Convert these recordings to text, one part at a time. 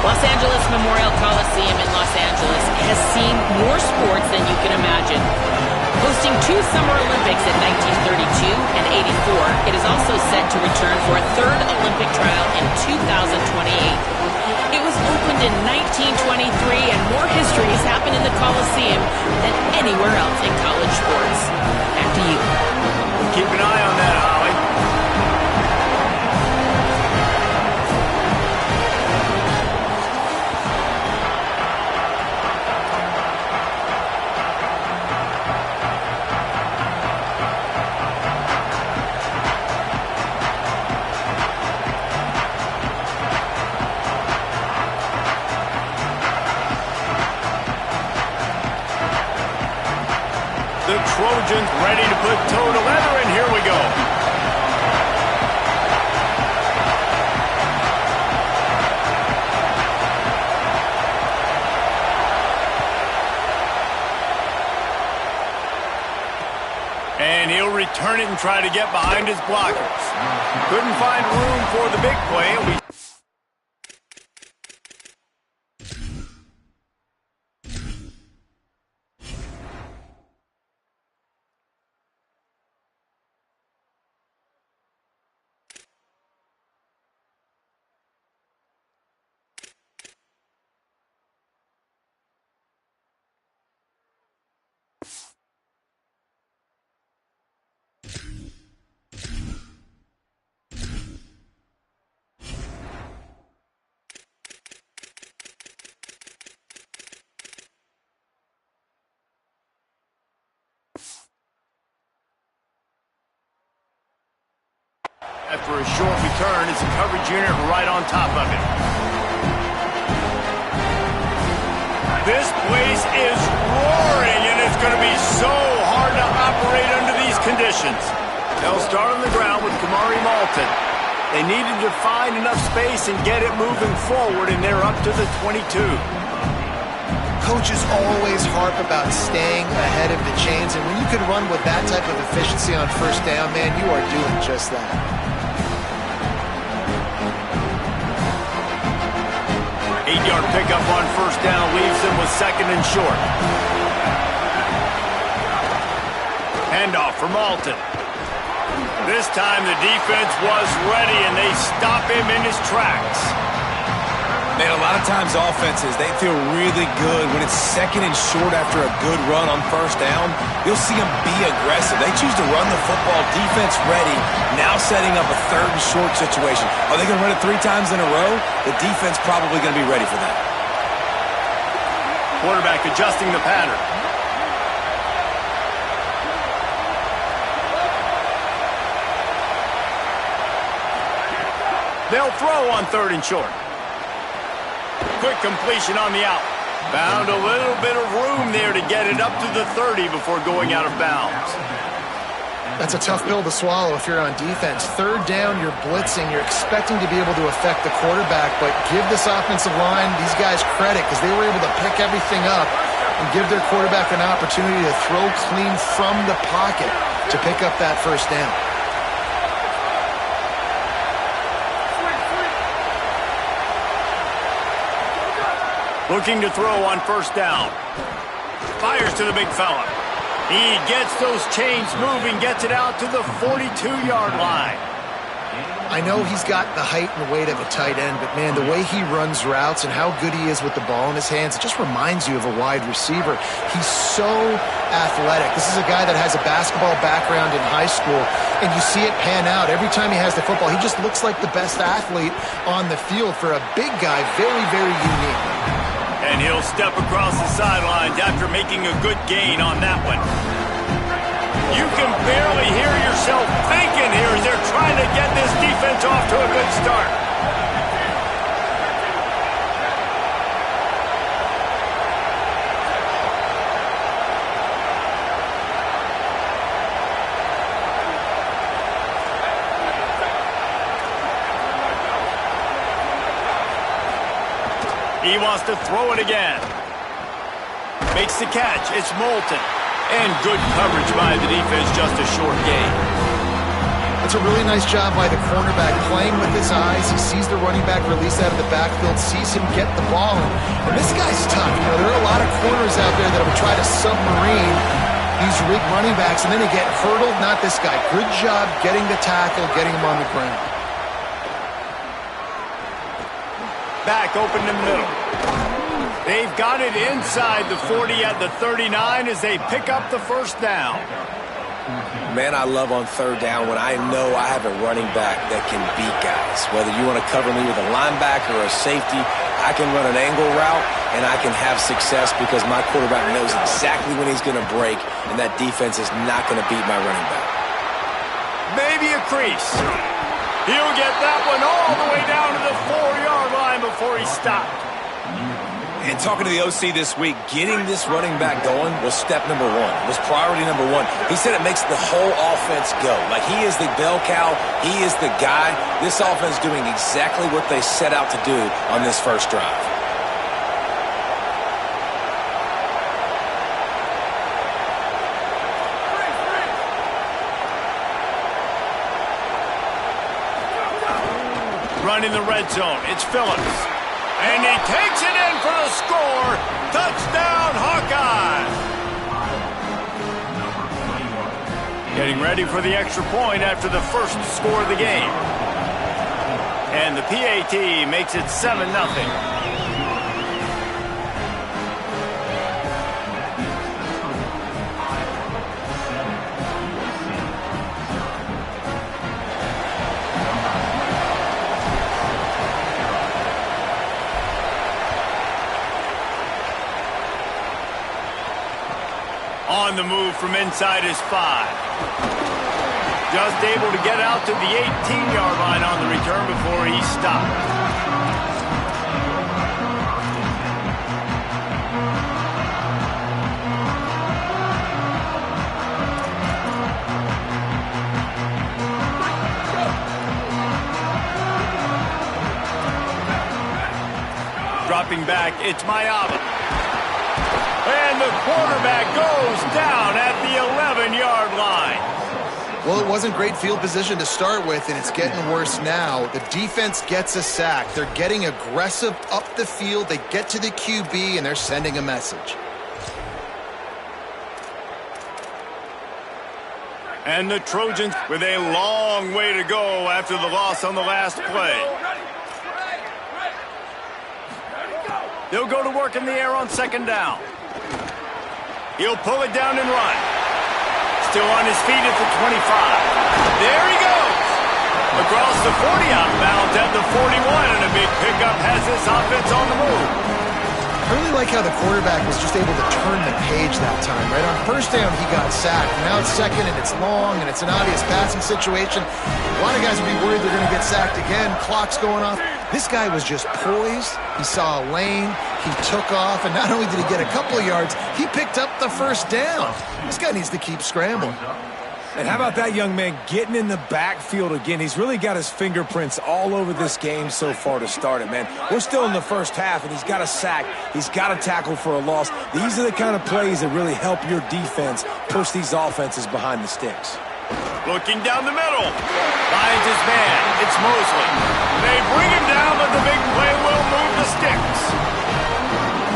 Los Angeles Memorial Coliseum in Los Angeles has seen more sports than you can imagine. Hosting 2 Summer Olympics in 1932 and 84, it is also set to return for a 3rd Olympic trial in 2028. It was opened in 1923, and more history has happened in the Coliseum than anywhere else in college sports. Back to you. Keep an eye on that, Holly. The Trojans ready to put toe to leather, and here we go. And he'll return it and try to get behind his blockers. Couldn't find room for the big play. After a short return, it's a coverage unit right on top of it. This place is roaring, and it's going to be so hard to operate under these conditions. They'll start on the ground with Kamari Malton. They needed to find enough space and get it moving forward, and they're up to the 22. Coaches always harp about staying ahead of the chains, and when you can run with that type of efficiency on first down, man, you are doing just that. 8-yard pickup on first down leaves them with 2nd and short. Handoff for Malton. This time the defense was ready, and they stop him in his tracks. Man, a lot of times offenses, they feel really good when it's 2nd and short after a good run on first down. You'll see them be aggressive. They choose to run the football, defense ready, now setting up a 3rd and short situation. Are they going to run it 3 times in a row? The defense probably going to be ready for that. Quarterback adjusting the pattern. They'll throw on 3rd and short. Quick completion on the out. Found a little bit of room there to get it up to the 30 before going out of bounds. That's a tough pill to swallow if you're on defense. 3rd down, you're blitzing. You're expecting to be able to affect the quarterback, but give this offensive line, these guys, credit because they were able to pick everything up and give their quarterback an opportunity to throw clean from the pocket to pick up that first down. Looking to throw on first down. Fires to the big fella. He gets those chains moving, gets it out to the 42-yard line. I know he's got the height and weight of a tight end, but, man, the way he runs routes and how good he is with the ball in his hands, it just reminds you of a wide receiver. He's so athletic. This is a guy that has a basketball background in high school, and you see it pan out. Every time he has the football, he just looks like the best athlete on the field. For a big guy, very, very unique. And he'll step across the sidelines after making a good gain on that one. You can barely hear yourself thinking here as they're trying to get this defense off to a good start. He wants to throw it again. Makes the catch. It's Malton. And good coverage by the defense, just a short gain. That's a really nice job by the cornerback, playing with his eyes. He sees the running back release out of the backfield, sees him get the ball. And this guy's tough. You know, there are a lot of corners out there that will try to submarine these weak running backs, and then they get hurdled. Not this guy. Good job getting the tackle, getting him on the ground. Back open in the middle. They've got it inside the 40 at the 39 as they pick up the first down. Man, I love on third down when I know I have a running back that can beat guys. Whether you want to cover me with a linebacker or a safety, I can run an angle route, and I can have success because my quarterback knows exactly when he's going to break, and that defense is not going to beat my running back. Maybe a crease. He'll get that one all the way down to the 4-yard line before he stopped. And talking to the OC this week, getting this running back going was step number one. It was priority number one. He said it makes the whole offense go. Like, he is the bell cow. He is the guy. This offense doing exactly what they set out to do on this first drive. Running the red zone, it's Phillips. And he takes it in for the score. Touchdown, Hawkeyes. Getting ready for the extra point after the first score of the game. And the PAT makes it 7-0. On the move from inside his 5. Just able to get out to the 18-yard line on the return before he stopped. Dropping back, it's Mayava. And the quarterback goes down at the 11-yard line. Well, it wasn't great field position to start with, and it's getting worse now. The defense gets a sack. They're getting aggressive up the field. They get to the QB, and they're sending a message. And the Trojans with a long way to go after the loss on the last play. They'll go to work in the air on second down. He'll pull it down and run. Still on his feet at the 25. There he goes. Across the 40 outbound at the 41, and a big pickup has this offense on the move. I really like how the quarterback was just able to turn the page that time, right? On first down, he got sacked. Now it's second, and it's long, and it's an obvious passing situation. A lot of guys would be worried they're going to get sacked again. Clock's going off. This guy was just poised. He saw a lane. He took off, and not only did he get a couple of yards, he picked up the first down. This guy needs to keep scrambling. And how about that young man getting in the backfield again? He's really got his fingerprints all over this game so far to start it, man. We're still in the first half, and he's got a sack. He's got a tackle for a loss. These are the kind of plays that really help your defense push these offenses behind the sticks. Looking down the middle. Finds his man. It's Mosley. They bring him down, but the big play will move the sticks.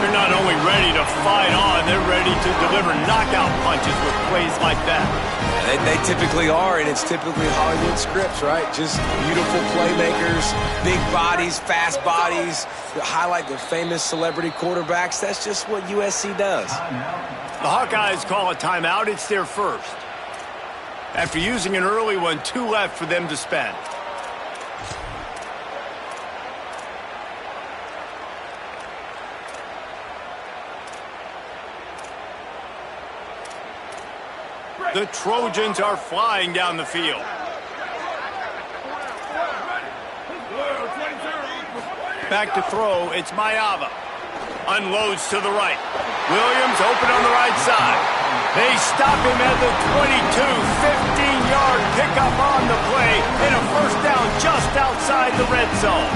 They're not only ready to fight on, they're ready to deliver knockout punches with plays like that. They typically are, and it's typically Hollywood scripts, right? Just beautiful playmakers, big bodies, fast bodies, highlight the famous celebrity quarterbacks. That's just what USC does. The Hawkeyes call a timeout. It's their first. After using an early one, 2 left for them to spend. The Trojans are flying down the field. Back to throw, it's Mayava. Unloads to the right. Williams open on the right side. They stop him at the 22, 15-yard pickup on the play, and a first down just outside the red zone.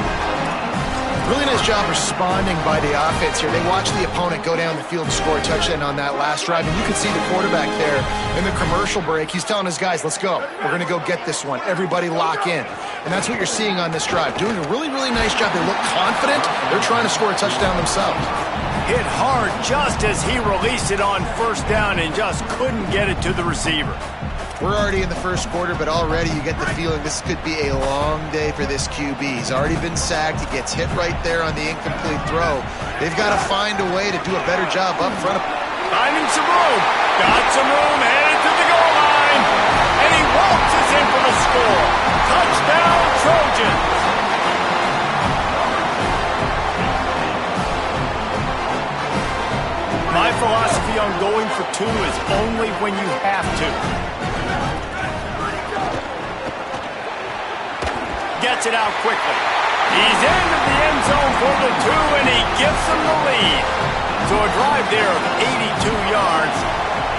Really nice job responding by the offense here. They watched the opponent go down the field and score a touchdown on that last drive, and you can see the quarterback there in the commercial break. He's telling his guys, let's go. We're going to go get this one. Everybody lock in. And that's what you're seeing on this drive. Doing a really, really nice job. They look confident. They're trying to score a touchdown themselves. Hit hard just as he released it on first down and just couldn't get it to the receiver. We're already in the first quarter, but already you get the feeling this could be a long day for this QB. He's already been sacked. He gets hit right there on the incomplete throw. They've got to find a way to do a better job up front. Finding some room. Got some room, headed to the goal line. And he waltzes in for the score. Touchdown, Trojans. My philosophy on going for two is only when you have to. Gets it out quickly. He's into the end zone for the two, and he gives them the lead. So a drive there of 82 yards,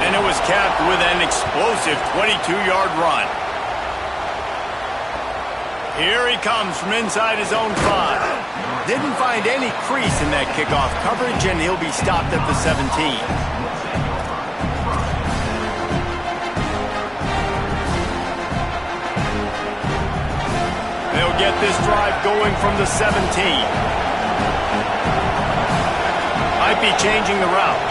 and it was capped with an explosive 22-yard run. Here he comes from inside his own 5. Didn't find any crease in that kickoff coverage, and he'll be stopped at the 17. They'll get this drive going from the 17. Might be changing the route.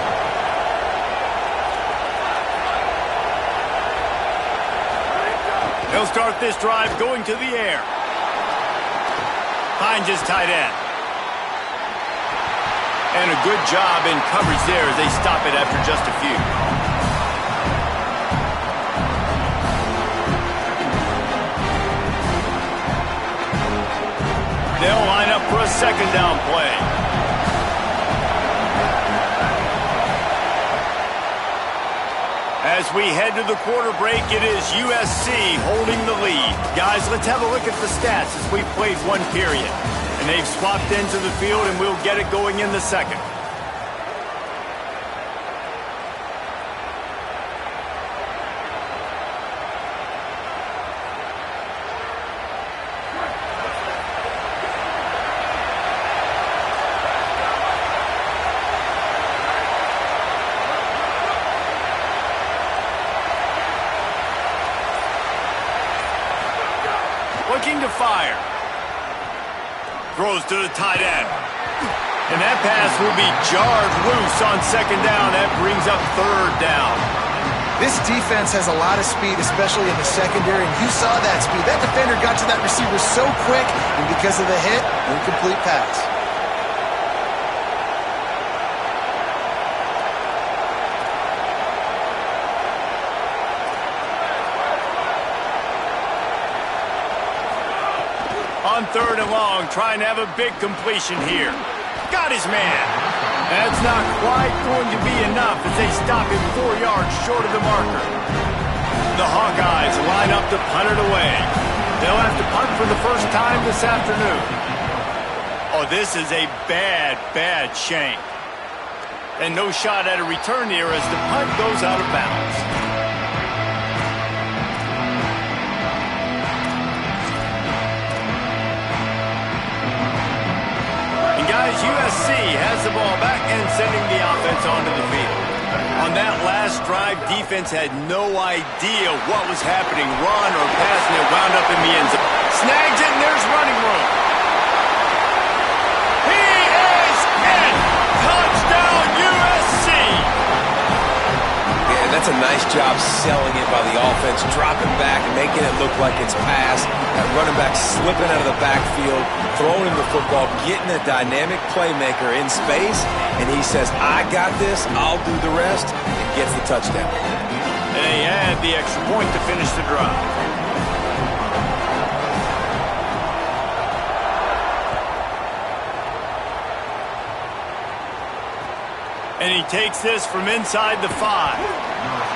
They'll start this drive going to the air. Finds his tight end. And a good job in coverage there as they stop it after just a few. They'll line up for a second down play. As we head to the quarter break, it is USC holding the lead. Guys, let's have a look at the stats as we've played one period. And they've swapped ends of the field, and we'll get it going in the second. Looking to fire. Throws to the tight end. And that pass will be jarred loose on second down. That brings up third down. This defense has a lot of speed, especially in the secondary, and you saw that speed. That defender got to that receiver so quick, and because of the hit, incomplete pass. On third and long, trying to have a big completion here. Got his man. That's not quite going to be enough as they stop him 4 yards short of the marker. The Hawkeyes line up to punt it away. They'll have to punt for the first time this afternoon. Oh, this is a bad, bad shank. And no shot at a return here as the punt goes out of bounds. Guys, USC has the ball back and sending the offense onto the field. On that last drive, defense had no idea what was happening. Run or pass, and it wound up in the end zone. Snags it, and there's running room. He is in! Touchdown, USC! Yeah, that's a nice job selling it by the offense, dropping back, making it look like it's pass. That running back slipping out of the backfield, throwing him the football, getting a dynamic playmaker in space, and he says, I got this, I'll do the rest, and gets the touchdown. And they add the extra point to finish the drive. And he takes this from inside the 5.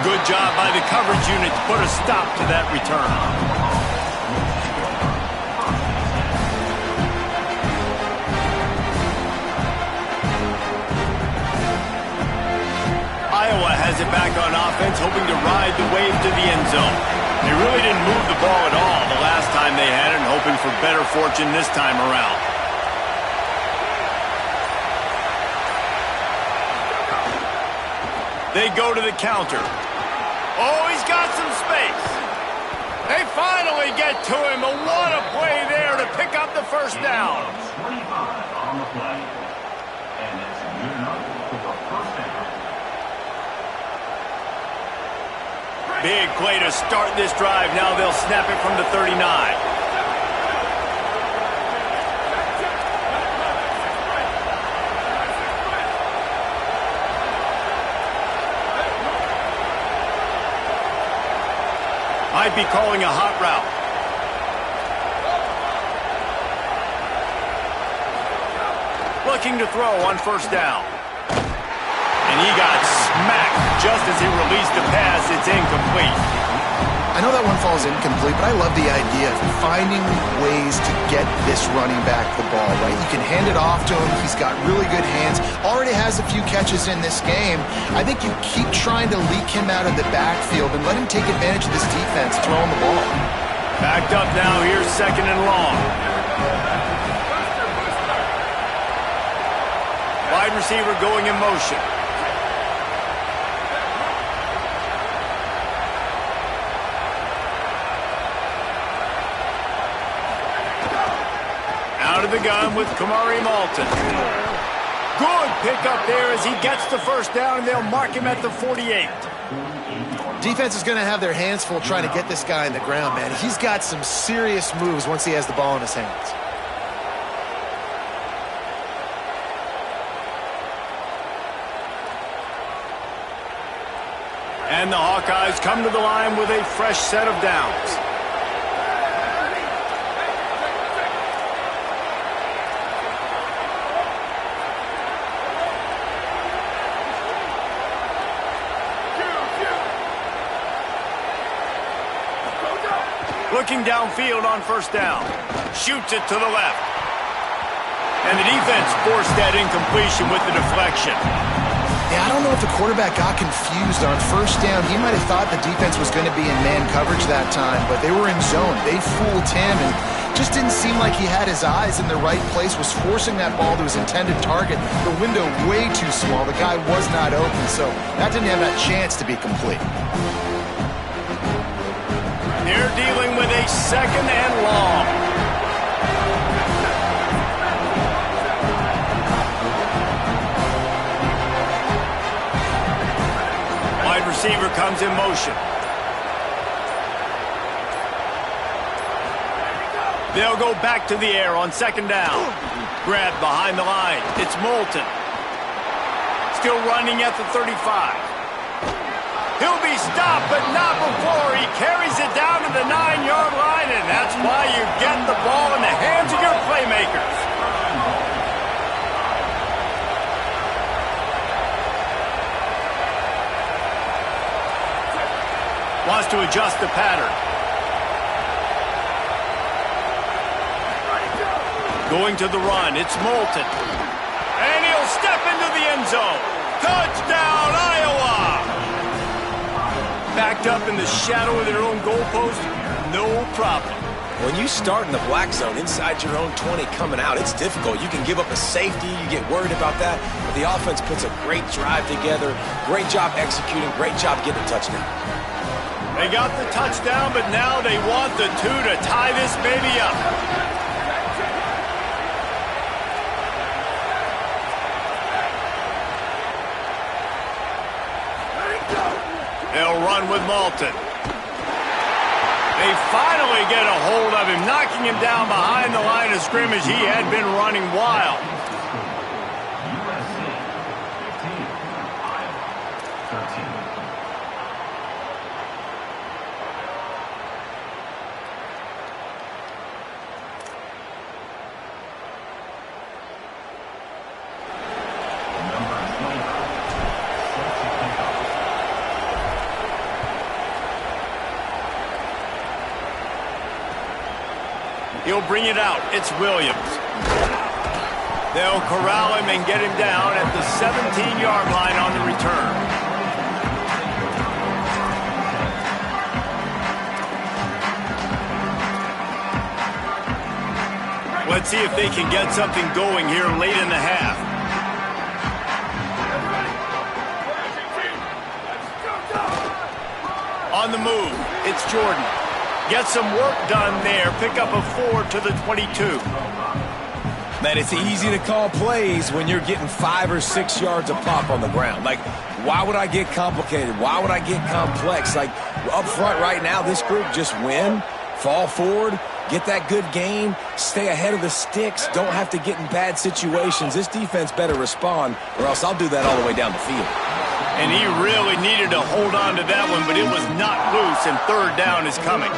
Good job by the coverage unit to put a stop to that return. Iowa has it back on offense, hoping to ride the wave to the end zone. They really didn't move the ball at all the last time they had it, and hoping for better fortune this time around. They go to the counter. Oh, he's got some space. They finally get to him. But what a play there to pick up the first down. 25 on the play. And it's good enough for the first down. Big play to start this drive. Now they'll snap it from the 39. Might be calling a hot route. Looking to throw on first down. And he got smacked just as he released the pass. It's incomplete. I know that one falls incomplete, but I love the idea of finding ways to get this running back the ball, right? You can hand it off to him. He's got really good hands. Already has a few catches in this game. I think you keep trying to leak him out of the backfield and let him take advantage of this defense throwing the ball. Backed up now. Here's second and long. Wide receiver going in motion. Out of the gun with Kamari Malton. Good pickup there as he gets the first down, and they'll mark him at the 48. Defense is going to have their hands full trying to get this guy in the ground, man. He's got some serious moves once he has the ball in his hands. And the Hawkeyes come to the line with a fresh set of downs. Looking downfield on first down. Shoots it to the left. And the defense forced that incompletion with the deflection. Yeah, I don't know if the quarterback got confused on first down. He might have thought the defense was going to be in man coverage that time, but they were in zone. They fooled him and just didn't seem like he had his eyes in the right place, was forcing that ball to his intended target. The window way too small. The guy was not open, so that didn't have that chance to be complete. They're dealing with a second and long. Wide receiver comes in motion. They'll go back to the air on second down. Grabbed behind the line. It's Moulton. Still running at the 35. He'll be stopped, but not before he carries it down to the 9-yard line, and that's why you get the ball in the hands of your playmakers. Wants to adjust the pattern. Going to the run, it's Moulton. And he'll step into the end zone. Touchdown, Iowa! Backed up in the shadow of their own goalpost, no problem. When you start in the black zone inside your own 20 coming out, it's difficult. You can give up a safety, you get worried about that, but the offense puts a great drive together, great job executing, great job getting a touchdown. They got the touchdown, but now they want the 2 to tie this baby up. They'll run with Malton. They finally get a hold of him, knocking him down behind the line of scrimmage. He had been running wild. USC 15, Iowa 13. He'll bring it out. It's Williams. They'll corral him and get him down at the 17-yard line on the return. Let's see if they can get something going here late in the half. It's Jordan. Get some work done there. Pick up a 4 to the 22. Man, it's easy to call plays when you're getting 5 or 6 yards a pop on the ground. Like, why would I get complicated? Why would I get complex? Like, up front right now, this group just win, fall forward, get that good gain, stay ahead of the sticks, don't have to get in bad situations. This defense better respond, or else I'll do that all the way down the field. And he really needed to hold on to that one, but it was not loose, and third down is coming.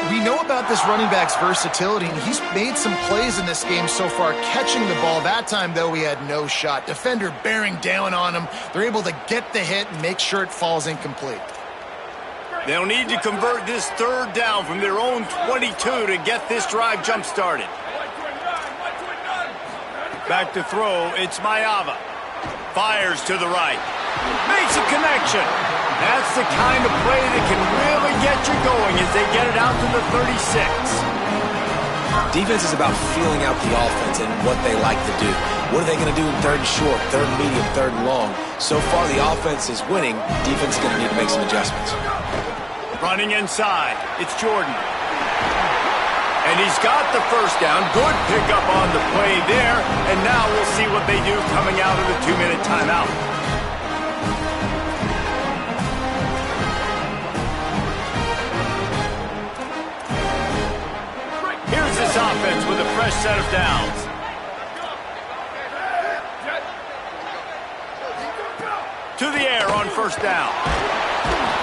We know about this running back's versatility, and he's made some plays in this game so far, catching the ball. That time, though, he had no shot. Defender bearing down on him. They're able to get the hit and make sure it falls incomplete. They'll need to convert this third down from their own 22 to get this drive jump-started. Back to throw, it's Mayava. Fires to the right. Makes a connection. That's the kind of play that can really get you going as they get it out to the 36. Defense is about feeling out the offense and what they like to do. What are they going to do in third and short, third and medium, third and long? So far, the offense is winning. Defense is going to need to make some adjustments. Running inside, it's Jordan. And he's got the first down. Good pickup on the play there. And now we'll see what they do coming out of the 2-minute timeout. Here's this offense with a fresh set of downs. To the air on first down.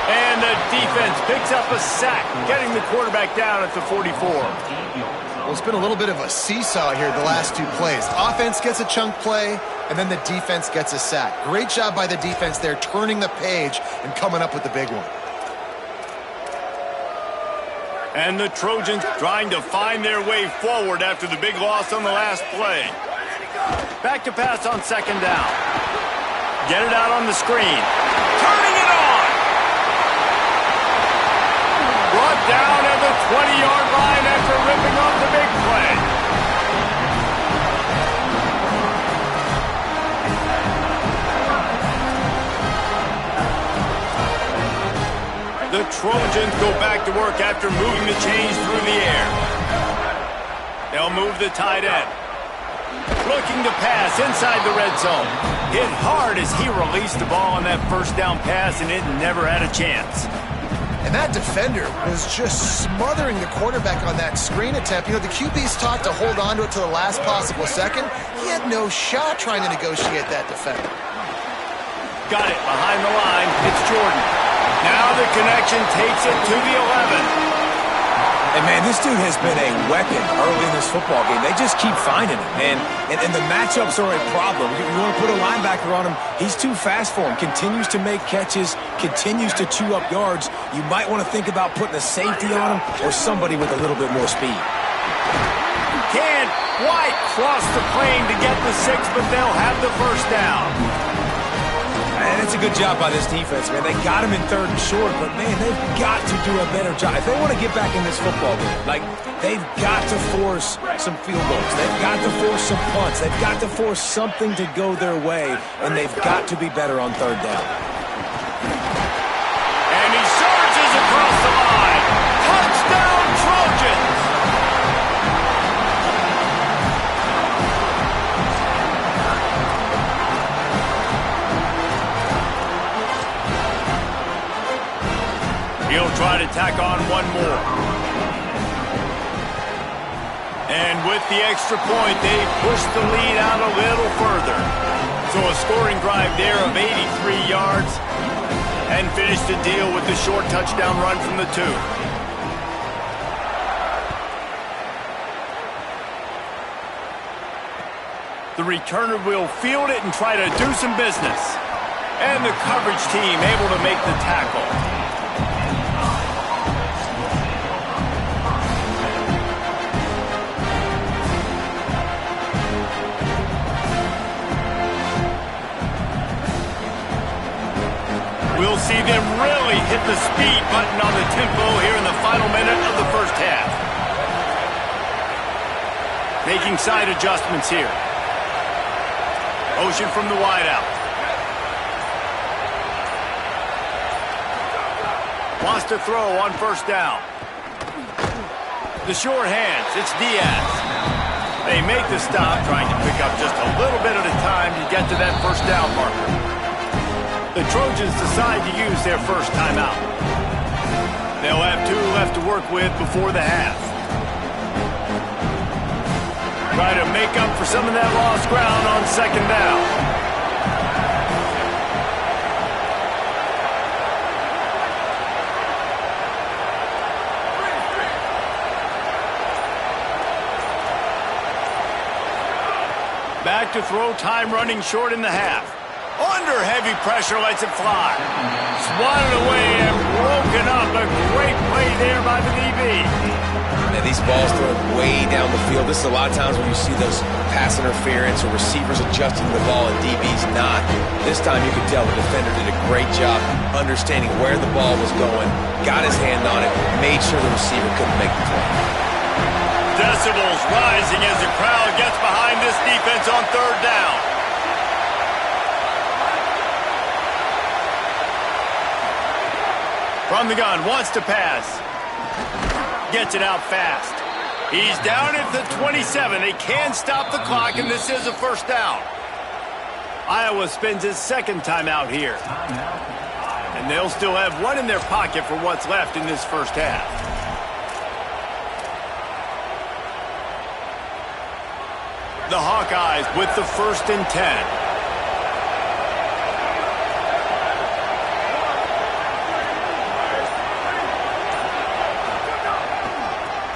And the defense picks up a sack, getting the quarterback down at the 44. Well, it's been a little bit of a seesaw here the last two plays. Offense gets a chunk play, and then the defense gets a sack. Great job by the defense there, turning the page and coming up with the big one. And the Trojans trying to find their way forward after the big loss on the last play. Back to pass on second down. Get it out on the screen. Turning it on. Brought down at the 20-yard line after ripping off the big play. The Trojans go back to work after moving the chains through the air. They'll move the tight end. Looking to pass inside the red zone. Hit hard as he released the ball on that first down pass, and it never had a chance. And that defender was just smothering the quarterback on that screen attempt. You know, the QB's taught to hold on to it to the last possible second. He had no shot trying to negotiate that defender. Got it behind the line. It's Jordan. Now the connection takes it to the 11. And, man, this dude has been a weapon early in this football game. They just keep finding him. And the matchups are a problem. You want to put a linebacker on him, he's too fast for him. Continues to make catches, continues to chew up yards. You might want to think about putting a safety on him or somebody with a little bit more speed. Can't quite cross the plane to get the 6, but they'll have the first down. And it's a good job by this defense, man. They got him in third and short, but, man, they've got to do a better job. If they want to get back in this football game, like, they've got to force some field goals. They've got to force some punts. They've got to force something to go their way, and they've got to be better on third down. And he surges across the line. Touchdown, Trojans! He'll try to tack on one more. And with the extra point, they push the lead out a little further. So a scoring drive there of 83 yards and finish the deal with the short touchdown run from the 2. The returner will field it and try to do some business. And the coverage team able to make the tackle. We'll see them really hit the speed button on the tempo here in the final minute of the first half. Making side adjustments here. Motion from the wideout. Wants to throw on first down. The short hands, it's Diaz. They make the stop, trying to pick up just a little bit at a time to get to that first down marker. The Trojans decide to use their first timeout. They'll have 2 left to work with before the half. Try to make up for some of that lost ground on second down. Back to throw, time running short in the half. Under heavy pressure, lets it fly. Swatted away and broken up. A great play there by the DB. Now, these balls thrown way down the field. This is a lot of times when you see those pass interference or receivers adjusting the ball and DBs not. This time you could tell the defender did a great job understanding where the ball was going, got his hand on it, made sure the receiver couldn't make the play. Decibels rising as the crowd gets behind this defense on third down. From the gun, wants to pass. Gets it out fast. He's down at the 27. They can stop the clock, and this is a first down. Iowa spends his second timeout here. And they'll still have 1 in their pocket for what's left in this first half. The Hawkeyes with the 1st and 10.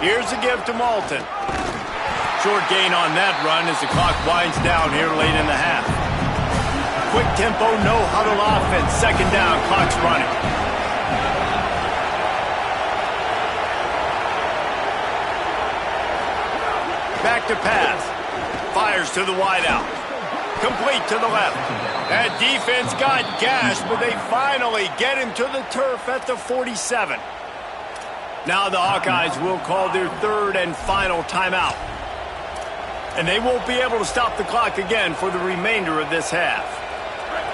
Here's a give to Malton. Short gain on that run as the clock winds down here late in the half. Quick tempo, no huddle offense. Second down, clock's running. Back to pass. Fires to the wideout. Complete to the left. That defense got gashed, but they finally get him to the turf at the 47. Now the Hawkeyes will call their 3rd and final timeout. And they won't be able to stop the clock again for the remainder of this half.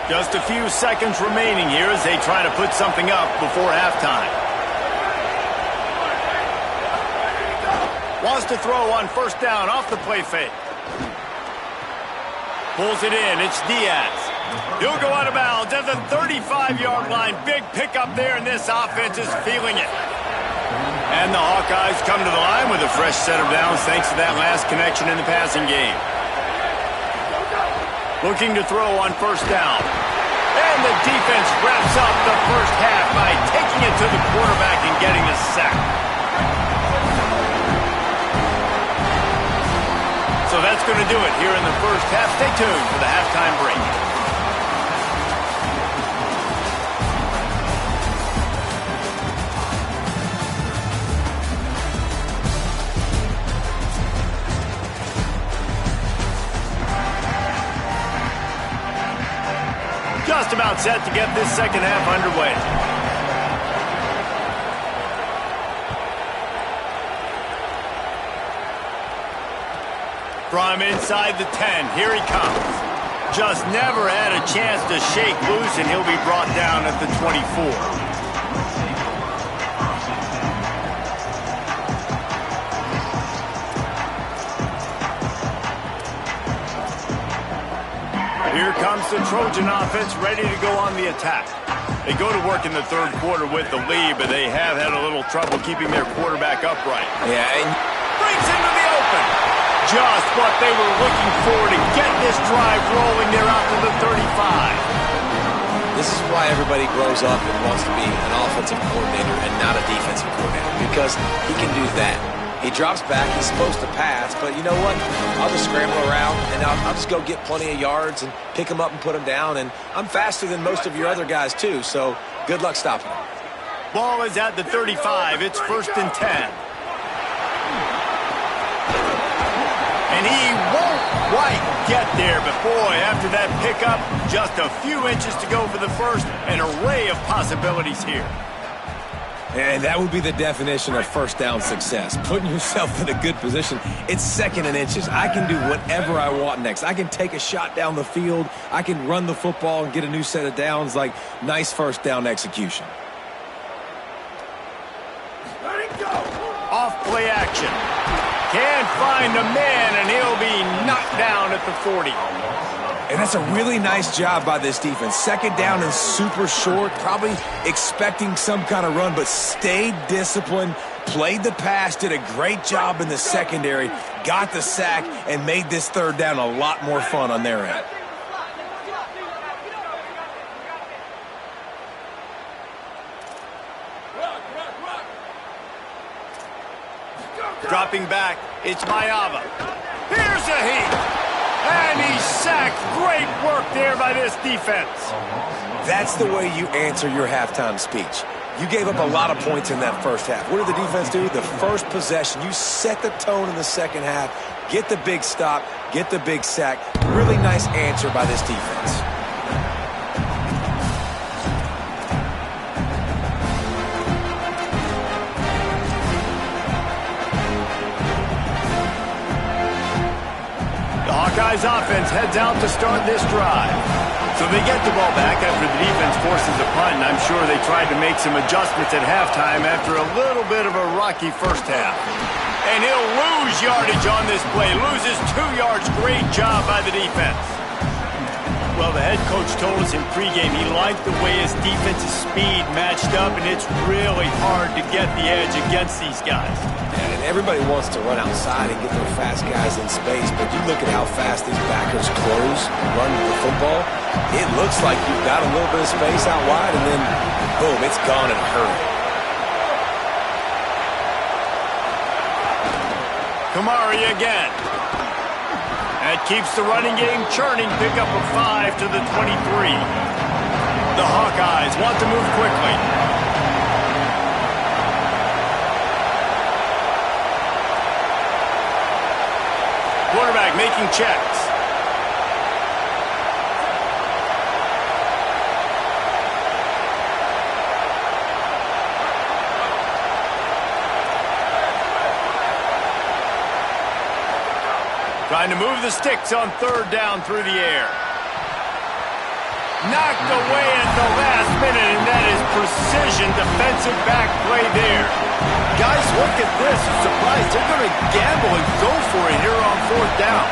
Just a few seconds remaining here as they try to put something up before halftime. Wants to throw on first down off the play fake. Pulls it in. It's Diaz. He'll go out of bounds at the 35-yard line. Big pickup there, and this offense is feeling it. And the Hawkeyes come to the line with a fresh set of downs thanks to that last connection in the passing game. Looking to throw on first down. And the defense wraps up the first half by taking it to the quarterback and getting the sack. So that's going to do it here in the first half. Stay tuned for the halftime break. Just about set to get this second half underway. From inside the 10, here he comes. Just never had a chance to shake loose, and he'll be brought down at the 24. Here comes the Trojan offense ready to go on the attack. They go to work in the third quarter with the lead, but they have had a little trouble keeping their quarterback upright. Yeah, and brings into the open. Just what they were looking for to get this drive rolling. They're out to the 35. this is why everybody grows up and wants to be an offensive coordinator and not a defensive coordinator, because he can do that. He drops back, he's supposed to pass, but you know what? I'll just scramble around, and I'll just go get plenty of yards and pick them up and put them down, and I'm faster than most of your other guys, too, so good luck stopping him. Ball is at the 35. It's 1st and 10. And he won't quite get there, but boy, after that pickup, just a few inches to go for the first. An array of possibilities here. And that would be the definition of first down success, putting yourself in a good position. It's 2nd and inches. I can do whatever I want next. I can take a shot down the field. I can run the football and get a new set of downs. Like, nice first down execution. play action. Can't find the man, and he'll be knocked down at the 40. And that's a really nice job by this defense. Second down and super short, probably expecting some kind of run, but stayed disciplined, played the pass, did a great job in the secondary, got the sack, and made this third down a lot more fun on their end. Dropping back, it's Maiava. Here's a heat. And he's sacked. Great work there by this defense. That's the way you answer your halftime speech. You gave up a lot of points in that first half. What did the defense do? The first possession, you set the tone in the second half, get the big stop, get the big sack. Really nice answer by this defense. Hawkeyes offense heads out to start this drive. So they get the ball back after the defense forces a punt, and I'm sure they tried to make some adjustments at halftime after a little bit of a rocky first half. And he'll lose yardage on this play. Loses 2 yards. Great job by the defense. Well, the head coach told us in pregame he liked the way his defense's speed matched up, and it's really hard to get the edge against these guys. And everybody wants to run outside and get their fast guys in space, but you look at how fast these backers close and run the football, it looks like you've got a little bit of space out wide, and then, boom, it's gone in a hurry. Kamari again. That keeps the running game churning. Pick up a 5 to the 23. The Hawkeyes want to move quickly. Quarterback making checks. Trying to move the sticks on third down through the air. Knocked away at the last minute, and that is precision defensive back play there. Guys, look at this. I'm surprised they're going to gamble and go for it here on fourth down.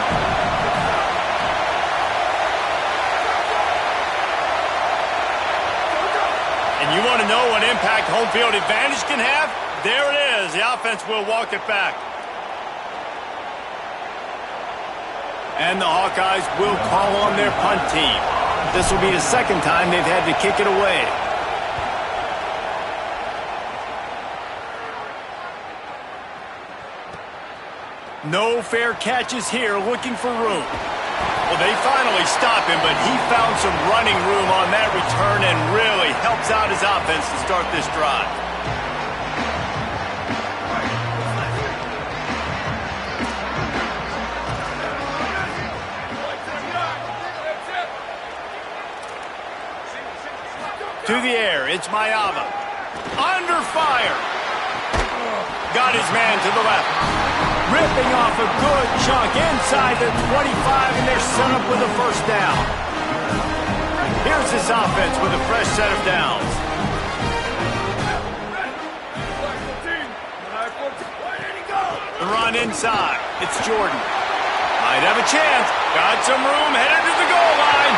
And you want to know what impact home field advantage can have? There it is. The offense will walk it back. And the Hawkeyes will call on their punt team. This will be the second time they've had to kick it away. No fair catches here, looking for room. Well, they finally stop him, but he found some running room on that return and really helps out his offense to start this drive. To the air, it's Maiava. Under fire. Got his man to the left. Ripping off a good chunk inside the 25, and they're set up with a first down. Here's this offense with a fresh set of downs. The run inside. It's Jordan. Might have a chance. Got some room, headed to the goal line.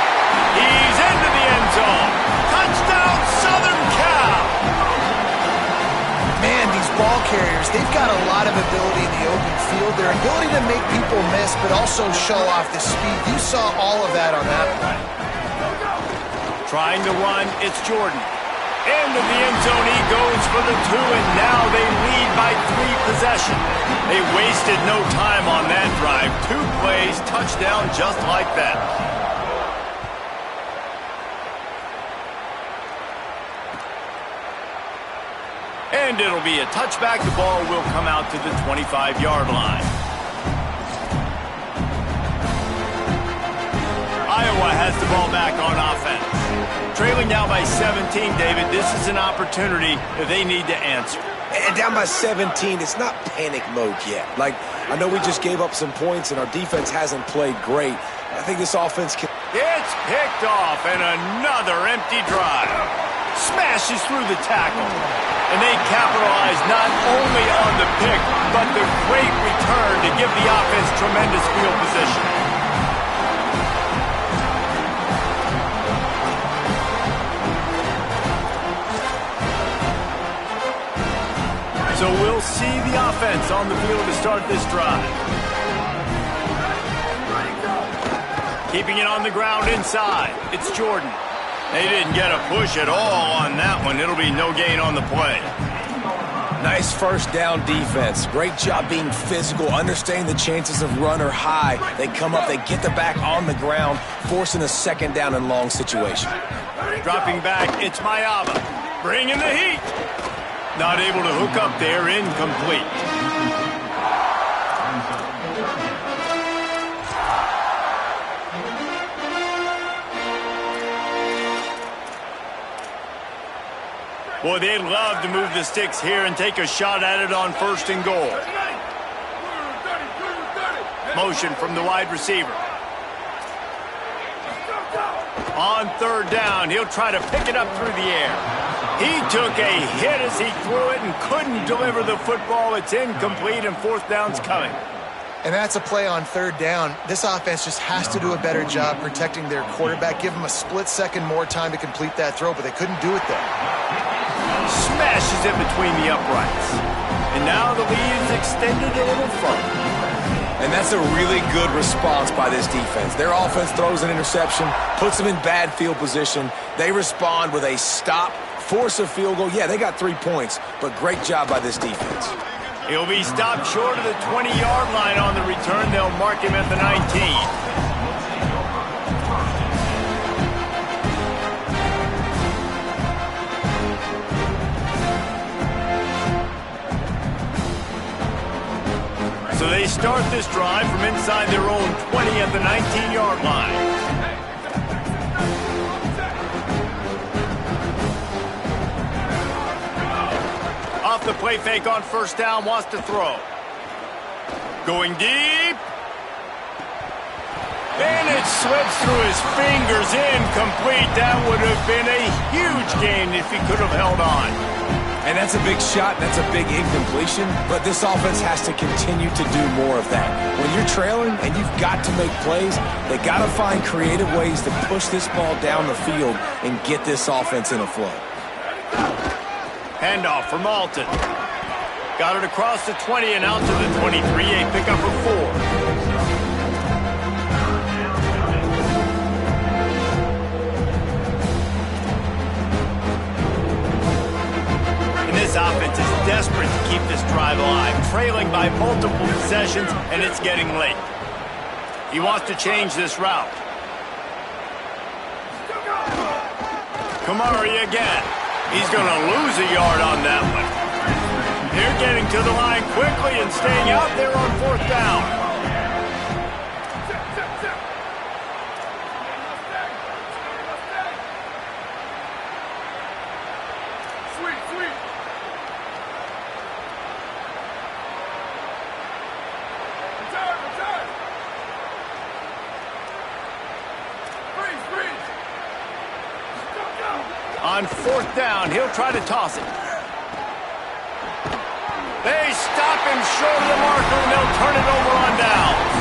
He's into the end zone. Touchdown, Southern Cal! Man, these ball carriers, they've got a lot of ability in the open field. Their ability to make people miss, but also show off the speed. You saw all of that on that play. Trying to run, it's Jordan. Into the end zone he goes for the 2, and now they lead by 3 possessions. They wasted no time on that drive. 2 plays, touchdown just like that. And it'll be a touchback. The ball will come out to the 25-yard line. Iowa has the ball back on offense. Trailing down by 17, David, this is an opportunity that they need to answer. And down by 17, it's not panic mode yet. Like, I know we just gave up some points and our defense hasn't played great. I think this offense can... It's picked off and another empty drive. Smashes through the tackle. And they capitalize not only on the pick, but the great return to give the offense tremendous field position. So we'll see the offense on the field to start this drive. Keeping it on the ground inside. It's Jordan. They didn't get a push at all on that one. It'll be no gain on the play. Nice first down defense. Great job being physical, understanding the chances of run or high. They come up, they get the back on the ground, forcing a second down and long situation. Dropping back, it's Mayava. Bringing the heat. Not able to hook up there, incomplete. Boy, they'd love to move the sticks here and take a shot at it on 1st and goal. Motion from the wide receiver. On 3rd down, he'll try to pick it up through the air. He took a hit as he threw it and couldn't deliver the football. It's incomplete, and 4th down's coming. And that's a play on 3rd down. This offense just has to do a better job protecting their quarterback. Give him a split second more time to complete that throw, but they couldn't do it there. Smashes it between the uprights. And now the lead is extended a little further. And that's a really good response by this defense. Their offense throws an interception, puts them in bad field position. They respond with a stop, force a field goal. Yeah, they got 3 points, but great job by this defense. He'll be stopped short of the 20-yard line on the return. They'll mark him at the 19. So they start this drive from inside their own 20 at the 19-yard line. Off the play fake on 1st down, wants to throw. Going deep. And it slips through his fingers, incomplete. That would have been a huge gain if he could have held on. And that's a big shot, that's a big incompletion, but this offense has to continue to do more of that. When you're trailing and you've got to make plays, they got to find creative ways to push this ball down the field and get this offense in a flow. Handoff for Malton. Got it across the 20 and out to the 23, a pickup of 4. This offense is desperate to keep this drive alive, trailing by multiple possessions, and it's getting late. He wants to change this route. Kamari again. He's going to lose a yard on that one. They're getting to the line quickly and staying out there on 4th down. On 4th down, he'll try to toss it. They stop him short of the marker, and they'll turn it over on downs.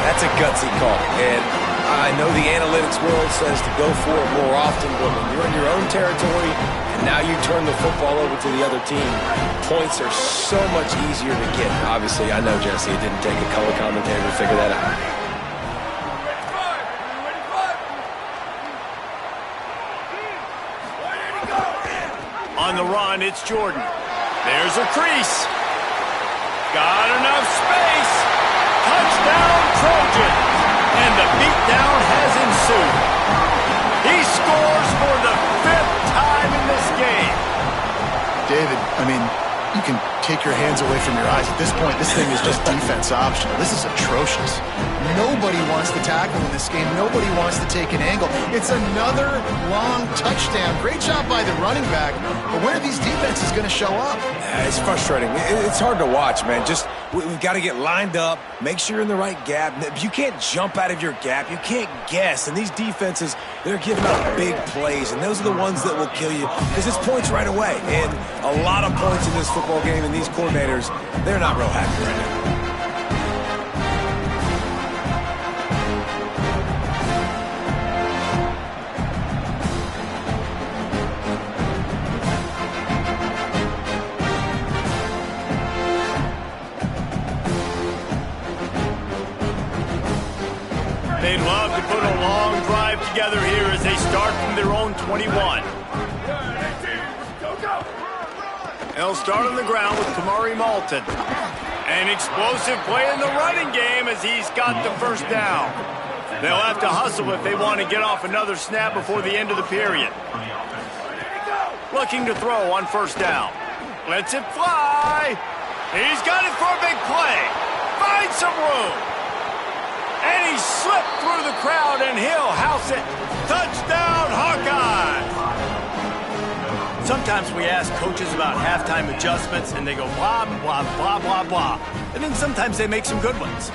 That's a gutsy call. And I know the analytics world says to go for it more often, but when you're in your own territory and now you turn the football over to the other team, points are so much easier to get. Obviously, I know, Jesse, it didn't take a color commentator to figure that out. On the run, it's Jordan. There's a crease. Got enough space. Touchdown, Trojans. And the beatdown has ensued. He scores for the 5th time in this game. David, I mean, you can take your hands away from your eyes. At this point, this thing is just defense optional. This is atrocious. Nobody wants to tackle in this game. Nobody wants to take an angle. It's another long touchdown. Great job by the running back. But when are these defenses going to show up? It's frustrating. It's hard to watch, man. We've got to get lined up, make sure you're in the right gap. You can't jump out of your gap. You can't guess. And these defenses, they're giving up big plays, and those are the ones that will kill you because it's points right away. And a lot of points in this football game, and these coordinators, they're not real happy right now. They'd love to put a long drive together here as they start from their own 21. They'll start on the ground with Kamari Malton. An explosive play in the running game as he's got the first down. They'll have to hustle if they want to get off another snap before the end of the period. Looking to throw on first down. Lets it fly. He's got it for a big play. Finds some room. And he slipped through the crowd, and he'll house it. Touchdown, Hawkeyes! Sometimes we ask coaches about halftime adjustments, and they go blah, blah, blah, blah, blah. And then sometimes they make some good ones.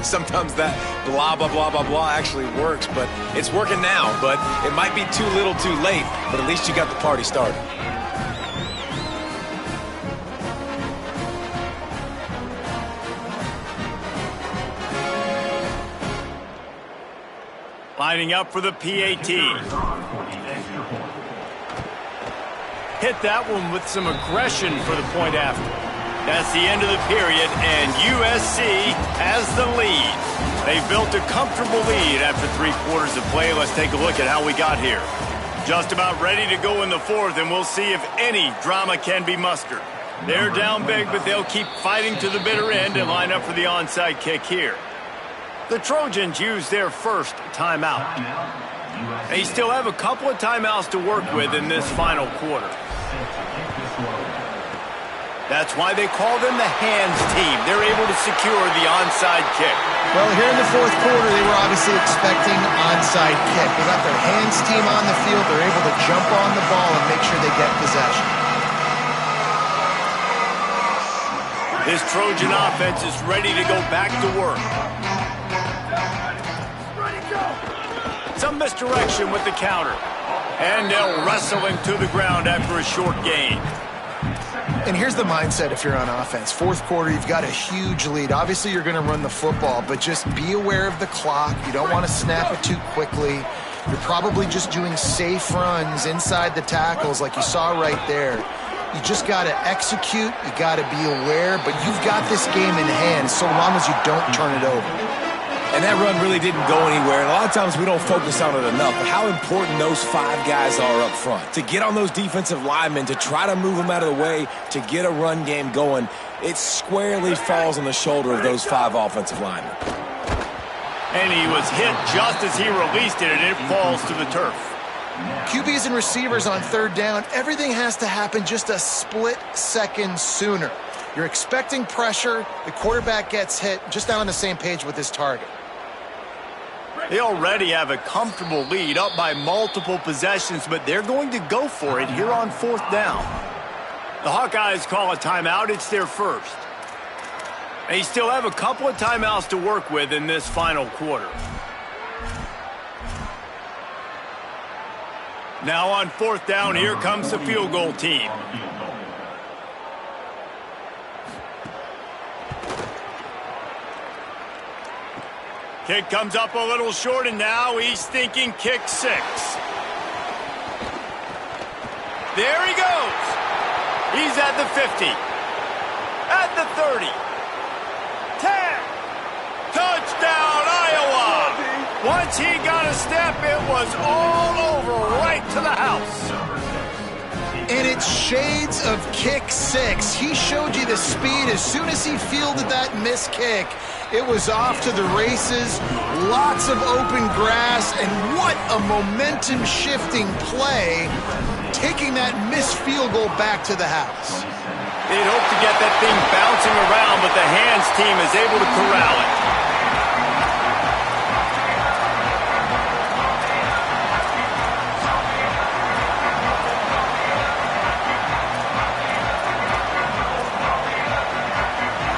Sometimes that blah, blah, blah, blah, blah actually works, but it's working now. But it might be too little too late, but at least you got the party started. Lining up for the PAT. Hit that one with some aggression for the point after. That's the end of the period, and USC has the lead. They've built a comfortable lead after 3 quarters of play. Let's take a look at how we got here. Just about ready to go in the fourth, and we'll see if any drama can be mustered. They're down big, but they'll keep fighting to the bitter end and line up for the onside kick here. The Trojans use their first timeout. They still have a couple of timeouts to work with in this final quarter. That's why they call them the hands team. They're able to secure the onside kick. Well, here in the fourth quarter, they were obviously expecting onside kick. They got their hands team on the field. They're able to jump on the ball and make sure they get possession. This Trojan offense is ready to go back to work. Some misdirection with the counter. And they'll wrestle him to the ground after a short gain. And here's the mindset if you're on offense. Fourth quarter, you've got a huge lead. Obviously, you're going to run the football, but just be aware of the clock. You don't want to snap it too quickly. You're probably just doing safe runs inside the tackles like you saw right there. You just got to execute. You got to be aware, but you've got this game in hand so long as you don't turn it over. And that run really didn't go anywhere. And a lot of times we don't focus on it enough. But how important those 5 guys are up front. To get on those defensive linemen, to try to move them out of the way, to get a run game going, it squarely falls on the shoulder of those 5 offensive linemen. And he was hit just as he released it, and it falls to the turf. QBs and receivers on third down, everything has to happen just a split second sooner. You're expecting pressure, the quarterback gets hit, just not on the same page with his target. They already have a comfortable lead up by multiple possessions, but they're going to go for it here on fourth down. The Hawkeyes call a timeout. It's their first. They still have a couple of timeouts to work with in this final quarter. Now on fourth down, here comes the field goal team. Kick comes up a little short, and now he's thinking kick 6. There he goes. He's at the 50. At the 30. 10. Touchdown, Iowa. Once he got a step, it was all over right to the house. And it's shades of kick 6. He showed you the speed. As soon as he fielded that missed kick, it was off to the races. Lots of open grass, and what a momentum-shifting play, taking that missed field goal back to the house. They'd hope to get that thing bouncing around, but the hands team is able to corral it.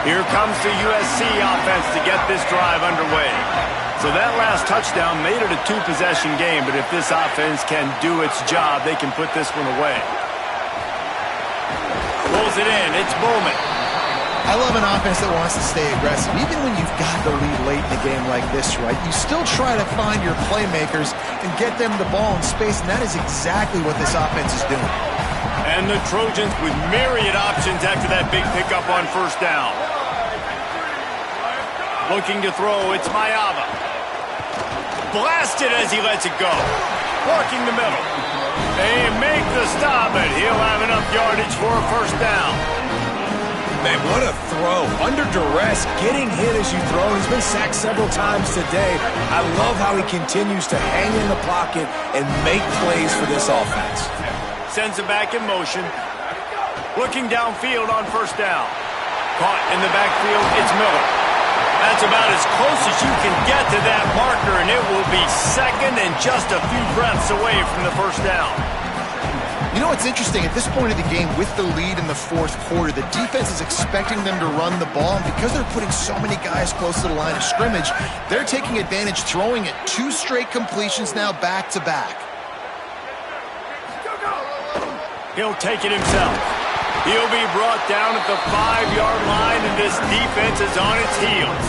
Here comes the USC offense to get this drive underway. So that last touchdown made it a two-possession game, but if this offense can do its job, they can put this one away. Pulls it in. It's Bowman. I love an offense that wants to stay aggressive. Even when you've got the lead late in the game like this, right, you still try to find your playmakers and get them the ball in space, and that is exactly what this offense is doing. And the Trojans with myriad options after that big pickup on first down. Looking to throw, it's Mayava. Blasted as he lets it go. Working the middle. They make the stop, but he'll have enough yardage for a first down. Man, what a throw. Under duress, getting hit as you throw. He's been sacked several times today. I love how he continues to hang in the pocket and make plays for this offense. Sends it back in motion. Looking downfield on first down. Caught in the backfield, it's Miller. That's about as close as you can get to that marker, and it will be second and just a few breaths away from the first down. You know what's interesting? At this point of the game, with the lead in the fourth quarter, the defense is expecting them to run the ball, and because they're putting so many guys close to the line of scrimmage, they're taking advantage, throwing it 2 straight completions now back-to-back. He'll take it himself. He'll be brought down at the 5-yard line, and this defense is on its heels.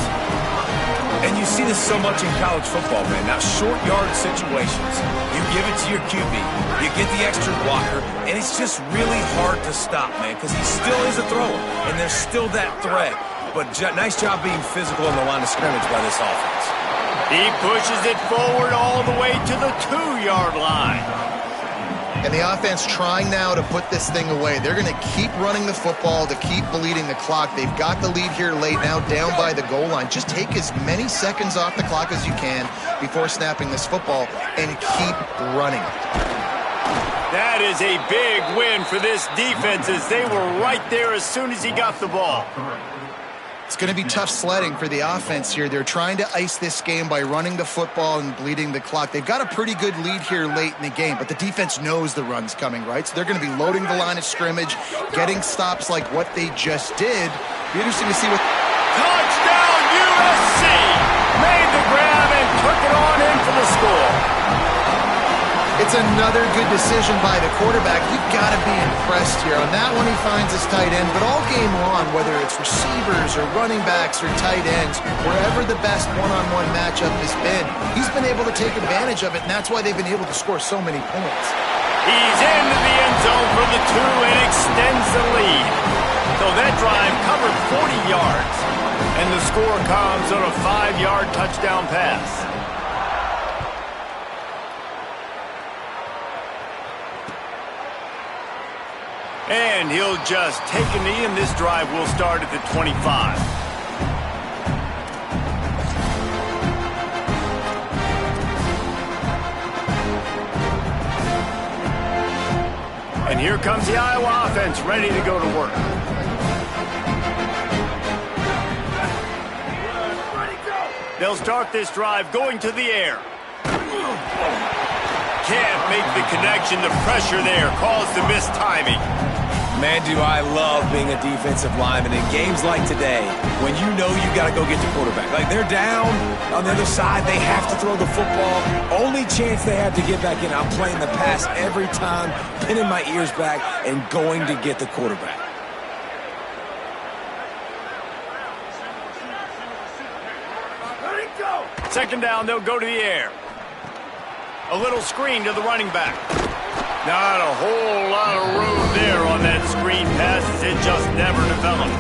And you see this so much in college football, man. Now, short yard situations, you give it to your QB, you get the extra blocker, and it's just really hard to stop, man, because he still is a thrower, and there's still that threat. But nice job being physical on the line of scrimmage by this offense. He pushes it forward all the way to the 2-yard line. And the offense trying now to put this thing away. They're going to keep running the football to keep bleeding the clock. They've got the lead here late, now down by the goal line. Just take as many seconds off the clock as you can before snapping this football and keep running. That is a big win for this defense as they were right there as soon as he got the ball. It's going to be tough sledding for the offense here. They're trying to ice this game by running the football and bleeding the clock. They've got a pretty good lead here late in the game, but the defense knows the run's coming, right? So they're going to be loading the line of scrimmage, getting stops like what they just did. Be interesting to see what... Touchdown USC! Made the grab and took it on in for the score. It's another good decision by the quarterback. You've got to be impressed here. On that one, he finds his tight end, but all game long, whether it's receivers or running backs or tight ends, wherever the best one-on-one matchup has been, he's been able to take advantage of it, and that's why they've been able to score so many points. He's into the end zone for the 2 and extends the lead. So that drive covered 40 yards, and the score comes on a 5-yard touchdown pass. And he'll just take a knee, and this drive will start at the 25. And here comes the Iowa offense ready to go to work. They'll start this drive going to the air. Can't make the connection. The pressure there caused the mistiming. Man, do I love being a defensive lineman in games like today when you know you got to go get the quarterback. Like, they're down on the other side. They have to throw the football. Only chance they have to get back in. I'm playing the pass every time, pinning my ears back and going to get the quarterback. Second down, they'll go to the air. A little screen to the running back. Not a whole lot of room there on that screen pass as it just never developed.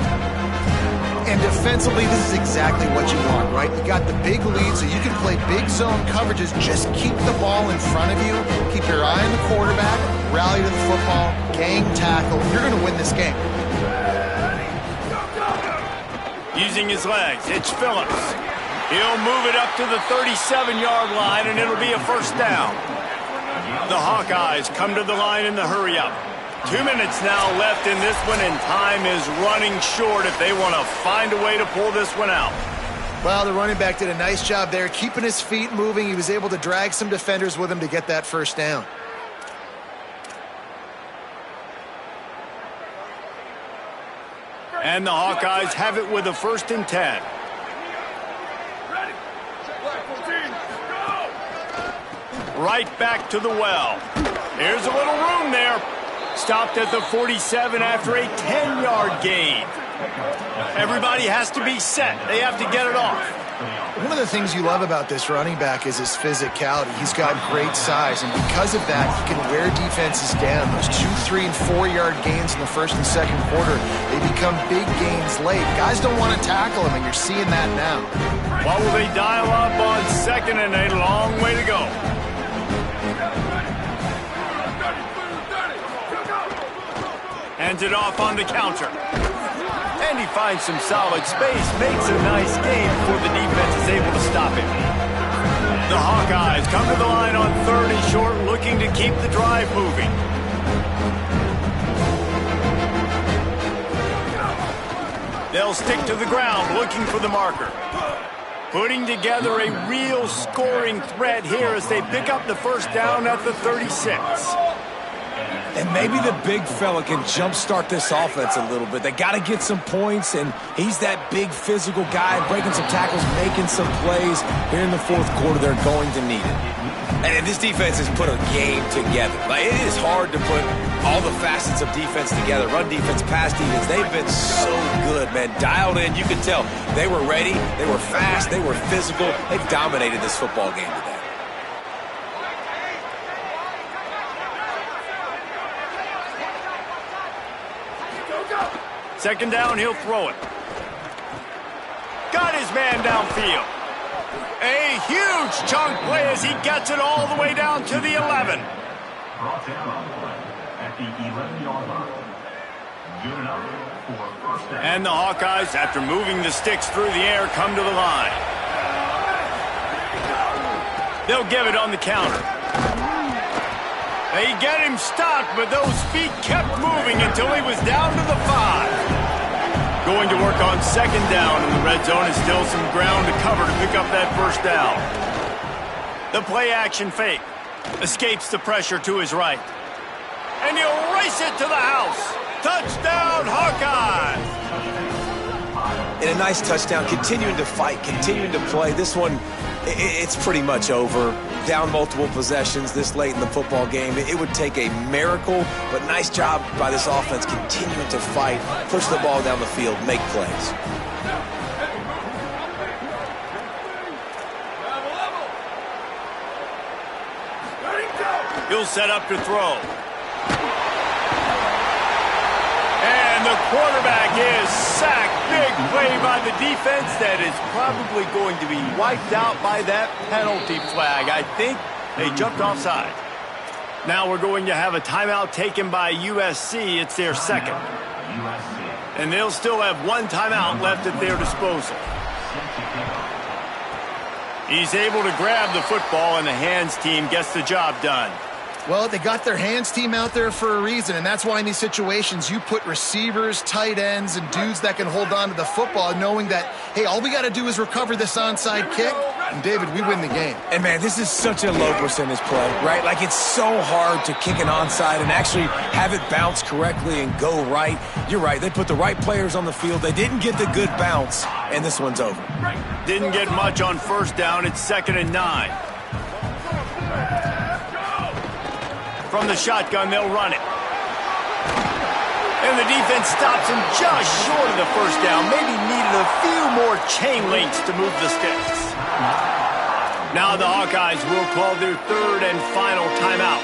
And defensively, this is exactly what you want, right? You got the big lead, so you can play big zone coverages. Just keep the ball in front of you. Keep your eye on the quarterback. Rally to the football. Gang tackle. You're going to win this game. Using his legs, it's Phillips. He'll move it up to the 37-yard line, and it'll be a first down. The Hawkeyes come to the line in the hurry-up. 2 minutes now left in this one, and time is running short if they want to find a way to pull this one out. Well, the running back did a nice job there, keeping his feet moving. He was able to drag some defenders with him to get that first down. And the Hawkeyes have it with a 1st and 10. Right back to the well. Here's a little room there. Stopped at the 47 after a 10-yard gain. Everybody has to be set. They have to get it off. One of the things you love about this running back is his physicality. He's got great size, and because of that, he can wear defenses down. Those 2-, 3-, and 4-yard gains in the 1st and 2nd quarter, they become big gains late. Guys don't want to tackle him, and you're seeing that now. What will they dial up on 2nd and a long way to go? Hands it off on the counter. And he finds some solid space, makes a nice gain before the defense is able to stop him. The Hawkeyes come to the line on 3rd and short, looking to keep the drive moving. They'll stick to the ground, looking for the marker. Putting together a real scoring threat here as they pick up the 1st down at the 36. And maybe the big fella can jumpstart this offense a little bit. They got to get some points, and he's that big physical guy, breaking some tackles, making some plays. Here in the 4th quarter, they're going to need it. And this defense has put a game together. Like, it is hard to put all the facets of defense together. Run defense, pass defense. They've been so good, man. Dialed in. You can tell they were ready. They were fast. They were physical. They've dominated this football game today. 2nd down, he'll throw it. Got his man downfield. A huge chunk play as he gets it all the way down to the 11. Brought down on the play at the 11-yard line. Good enough for 1st down. And the Hawkeyes, after moving the sticks through the air, come to the line. They'll give it on the counter. They get him stopped, but those feet kept moving until he was down to the 5. Going to work on 2nd down in the red zone is still some ground to cover to pick up that 1st down. The play-action fake. Escapes the pressure to his right. And he'll race it to the house. Touchdown, Hawkeyes! And a nice touchdown, continuing to fight, continuing to play. This one, it's pretty much over. Down multiple possessions this late in the football game. It would take a miracle, but nice job by this offense continuing to fight, push the ball down the field, make plays. He'll set up to throw. And the quarterback is sacked. Big play by the defense that is probably going to be wiped out by that penalty flag. I think they jumped offside. Now we're going to have a timeout taken by USC. It's their 2nd. And they'll still have 1 timeout left at their disposal. He's able to grab the football, and the hands team gets the job done. Well, they got their hands team out there for a reason, and that's why in these situations you put receivers, tight ends, and dudes that can hold on to the football, knowing that, hey, all we got to do is recover this onside kick, and David, we win the game. And, man, this is such a low percentage play, right? Like, it's so hard to kick an onside and actually have it bounce correctly and go right. You're right. They put the right players on the field. They didn't get the good bounce, and this one's over. Didn't get much on 1st down. It's 2nd and 9. From the shotgun, they'll run it. And the defense stops him just short of the 1st down. Maybe needed a few more chain links to move the sticks. Now the Hawkeyes will call their 3rd and final timeout.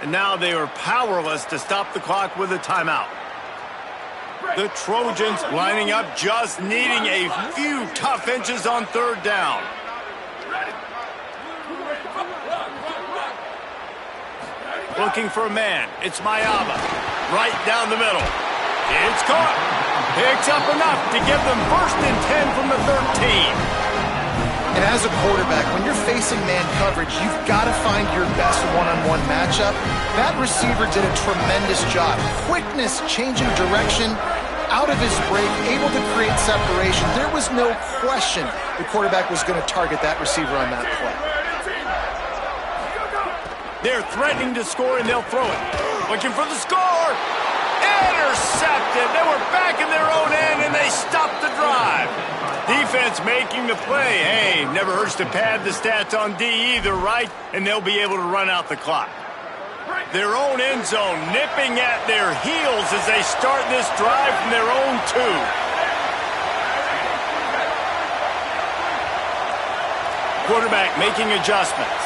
And now they are powerless to stop the clock with a timeout. The Trojans lining up, just needing a few tough inches on 3rd down. Looking for a man. It's Mayaba. Right down the middle. It's caught. Picks up enough to give them 1st and 10 from the 13. And as a quarterback, when you're facing man coverage, you've got to find your best one-on-one matchup. That receiver did a tremendous job. Quickness, changing direction, out of his break, able to create separation. There was no question the quarterback was going to target that receiver on that play. They're threatening to score, and they'll throw it. Looking for the score. Intercepted. They were back in their own end, and they stopped the drive. Defense making the play. Hey, never hurts to pad the stats on D either, right? And they'll be able to run out the clock. Their own end zone nipping at their heels as they start this drive from their own 2. Quarterback making adjustments.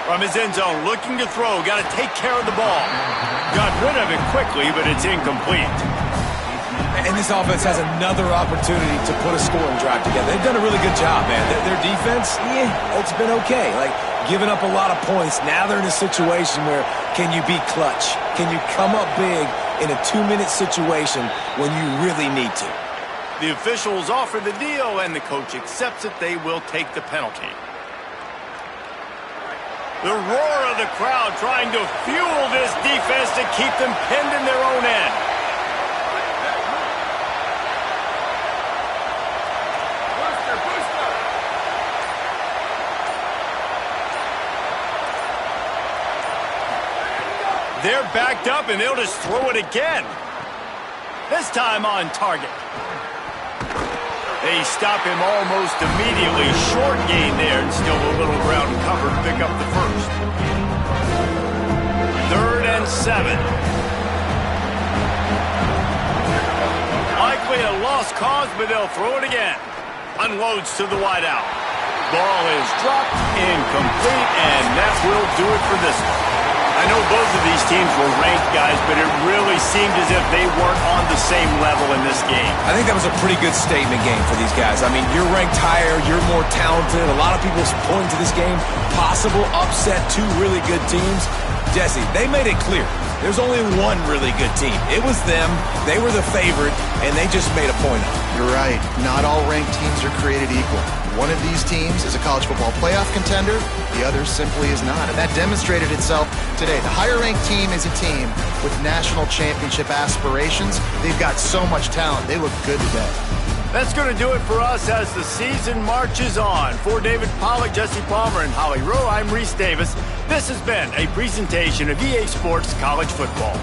From his end zone, looking to throw. Got to take care of the ball. Got rid of it quickly, but it's incomplete. And this offense has another opportunity to put a scoring drive together. They've done a really good job, man. Their defense, it's been okay. Like, giving up a lot of points. Now they're in a situation where can you be clutch? Can you come up big in a 2-minute situation when you really need to? The officials offer the deal, and the coach accepts it. They will take the penalty. The roar of the crowd trying to fuel this defense to keep them pinned in their own end. They're backed up, and they'll just throw it again. This time on target. They stop him almost immediately. Short gain there, and still a little ground cover to pick up the first. 3rd and 7. Likely a lost cause, but they'll throw it again. Unloads to the wideout. Ball is dropped, incomplete, and that will do it for this one. I know both of these teams were ranked, guys, but it really seemed as if they weren't on the same level in this game. I think that was a pretty good statement game for these guys. I mean, you're ranked higher, you're more talented. A lot of people pointing to this game, possible upset, 2 really good teams. Jesse, they made it clear. There's only one really good team. It was them. They were the favorite, and they just made a point of it. You're right. Not all ranked teams are created equal. One of these teams is a college football playoff contender. The other simply is not. And that demonstrated itself today. The higher-ranked team is a team with national championship aspirations. They've got so much talent. They look good today. That's going to do it for us as the season marches on. For David Pollack, Jesse Palmer, and Holly Rowe, I'm Reese Davis. This has been a presentation of EA Sports College Football.